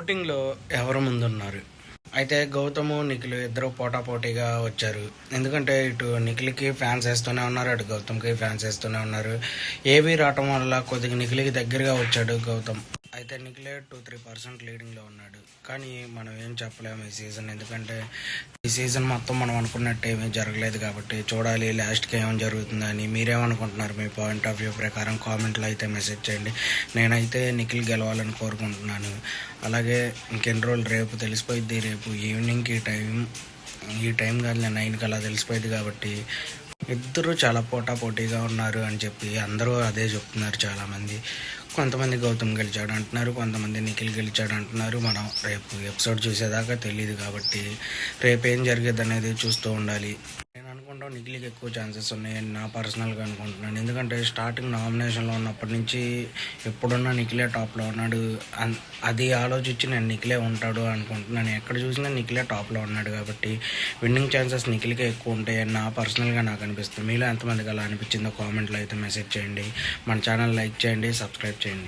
ఓటింగ్‌లో ఎవరు ముందున్నారు? అయితే గౌతము, నిఖిల్ ఇద్దరు పోటాపోటీగా వచ్చారు. ఎందుకంటే ఇటు నిఖిల్‌కి ఫ్యాన్స్ ఏస్తూనే ఉన్నారు. అటు గౌతమ్‌కి ఫ్యాన్స్ ఏస్తూనే ఉన్నారు. ఏవీ రావటం వల్ల కొద్దిగా నిఖిల్‌కి దగ్గరగా వచ్చాడు గౌతమ్. అయితే నిఖిలే 2-3% లీడింగ్‌లో ఉన్నాడు. కానీ మనం ఏం చెప్పలేము ఈ సీజన్. ఎందుకంటే ఈ సీజన్ మొత్తం మనం అనుకున్నట్టు ఏమీ జరగలేదు కాబట్టి చూడాలి లాస్ట్‌కి ఏం జరుగుతుందని. మీరేమనుకుంటున్నారు? మీ పాయింట్ ఆఫ్ వ్యూ ప్రకారం కామెంట్‌లో అయితే మెసేజ్ చేయండి. నేనైతే నిఖిల్ గెలవాలని కోరుకుంటున్నాను. అలాగే ఇంకెన్ని రోజులు రేపు తెలిసిపోయిద్ది. రేపు ఈవినింగ్‌కి ఈ టైం కాదులే 9కి అలా తెలిసిపోయింది కాబట్టి ఇద్దరు చాలా పోటాపోటీగా ఉన్నారు అని చెప్పి అందరూ అదే చెప్తున్నారు చాలామంది. కొంతమంది గౌతమ్ గెలిచాడు అంటున్నారు, కొంతమంది నిఖిల్ గెలిచాడు అంటున్నారు. మనం రేపు ఎపిసోడ్ చూసేదాకా తెలియదు కాబట్టి రేపు ఏం జరిగేది అనేది చూస్తూ ఉండాలి. నేను అనుకుంటాం నిఖిల్కి ఎక్కువ ఛాన్సెస్ ఉన్నాయని నా పర్సనల్గా అనుకుంటున్నాను. ఎందుకంటే స్టార్టింగ్ నామినేషన్లో ఉన్నప్పటి నుంచి ఎప్పుడున్నా నిఖిలే టాప్లో ఉన్నాడు. అది ఆలోచించి నేను నిఖిలే ఉంటాడు అనుకుంటున్నాను. ఎక్కడ చూసినా నిఖిలే టాప్లో ఉన్నాడు కాబట్టి విన్నింగ్ ఛాన్సెస్ నిఖిల్కే ఎక్కువ ఉంటాయని నా పర్సనల్గా నాకు అనిపిస్తుంది. మీలో ఎంతమందికి అలా అనిపించిందో కామెంట్లో అయితే మెసేజ్ చేయండి. మన ఛానల్ లైక్ చేయండి, సబ్స్క్రైబ్ చేయండి.